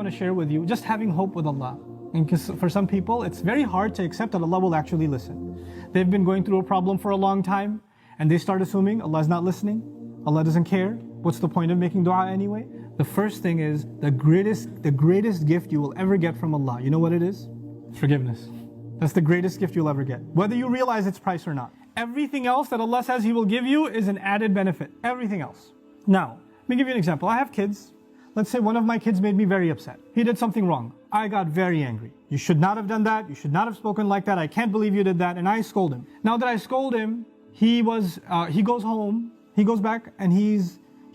want to share with you, just having hope with Allah. And because for some people, it's very hard to accept that Allah will actually listen. They've been going through a problem for a long time, and they start assuming Allah is not listening, Allah doesn't care. What's the point of making dua anyway? The first thing is, the greatest gift you will ever get from Allah. You know what it is? Forgiveness. That's the greatest gift you'll ever get, whether you realize its price or not. Everything else that Allah says He will give you is an added benefit. Everything else. Now, let me give you an example. I have kids. Let's say one of my kids made me very upset. He did something wrong. I got very angry. You should not have done that. You should not have spoken like that. I can't believe you did that. And I scold him. Now that I scold him, he goes home, he goes back, and he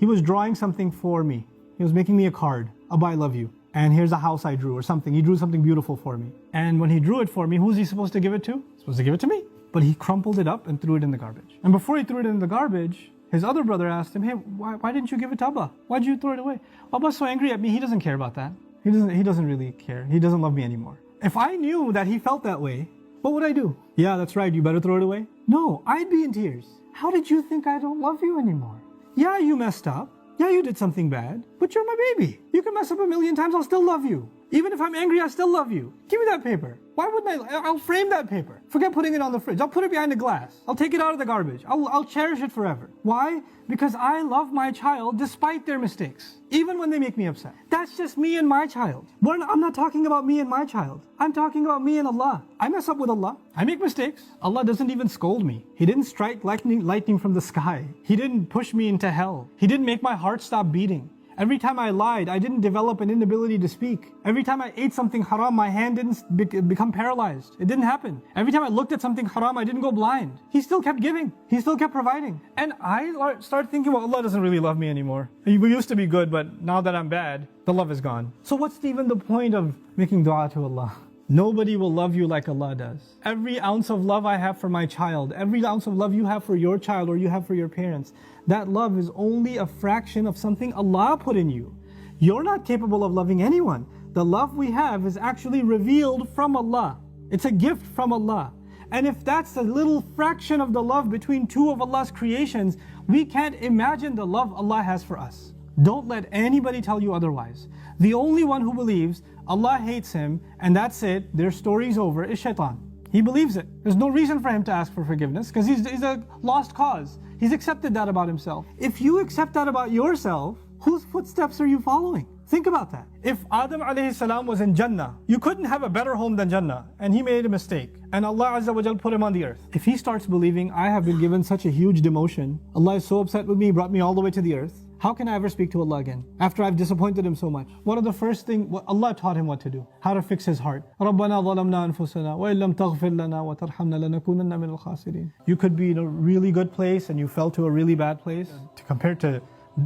was drawing something for me. He was making me a card, Abba, I love you. And here's a house I drew or something. He drew something beautiful for me. And when he drew it for me, who's he supposed to give it to? He's supposed to give it to me. But he crumpled it up and threw it in the garbage. And before he threw it in the garbage, his other brother asked him, hey, why didn't you give it to Abba? Why did you throw it away? Abba's so angry at me, he doesn't care about that. He doesn't really care. He doesn't love me anymore. If I knew that he felt that way, what would I do? Yeah, that's right, you better throw it away. No, I'd be in tears. How did you think I don't love you anymore? Yeah, you messed up. Yeah, you did something bad, but you're my baby. You can mess up a million times, I'll still love you. Even if I'm angry, I still love you. Give me that paper. Why wouldn't I? I'll frame that paper. Forget putting it on the fridge. I'll put it behind the glass. I'll take it out of the garbage. I'll cherish it forever. Why? Because I love my child despite their mistakes, even when they make me upset. That's just me and my child. I'm not talking about me and my child. I'm talking about me and Allah. I mess up with Allah. I make mistakes. Allah doesn't even scold me. He didn't strike lightning from the sky. He didn't push me into hell. He didn't make my heart stop beating. Every time I lied, I didn't develop an inability to speak. Every time I ate something haram, my hand didn't become paralyzed. It didn't happen. Every time I looked at something haram, I didn't go blind. He still kept giving. He still kept providing. And I started thinking, well, Allah doesn't really love me anymore. We used to be good, but now that I'm bad, the love is gone. So what's even the point of making dua to Allah? Nobody will love you like Allah does. Every ounce of love I have for my child, every ounce of love you have for your child or you have for your parents, that love is only a fraction of something Allah put in you. You're not capable of loving anyone. The love we have is actually revealed from Allah. It's a gift from Allah. And if that's a little fraction of the love between two of Allah's creations, we can't imagine the love Allah has for us. Don't let anybody tell you otherwise. The only one who believes Allah hates him and that's it, their story's over, is shaitan. He believes it. There's no reason for him to ask for forgiveness because he's a lost cause. He's accepted that about himself. If you accept that about yourself, whose footsteps are you following? Think about that. If Adam alayhi salam was in Jannah, you couldn't have a better home than Jannah, and he made a mistake, and Allah Azza wa Jal put him on the earth. If he starts believing, I have been given such a huge demotion, Allah is so upset with me, brought me all the way to the earth, how can I ever speak to Allah again after I've disappointed him so much? One of the first things, Allah taught him what to do, how to fix his heart. رَبَّنَا ظَلَمْنَا أَنفُسَنَا وَإِن لَمْ تَغْفِرْ لَنَا وَتَرْحَمْنَا لَنَكُونَنَّ مِنَ الْخَاسِرِينَ. You could be in a really good place and you fell to a really bad place. Compared to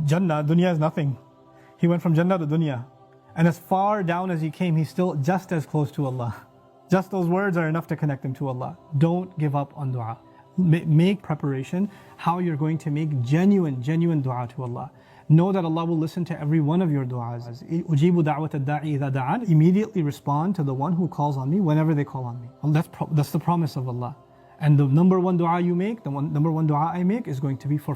Jannah, dunya is nothing. He went from Jannah to dunya. And as far down as he came, he's still just as close to Allah. Just those words are enough to connect him to Allah. Don't give up on dua. Make preparation how you're going to make genuine dua to Allah. Know that Allah will listen to every one of your du'as. أُجِيبُ دَعْوَةَ الدَّاعِ إِذَا دَعَانِ. Immediately respond to the one who calls on me whenever they call on me. That's the promise of Allah. And the number one dua you make, number one dua I make is going to be for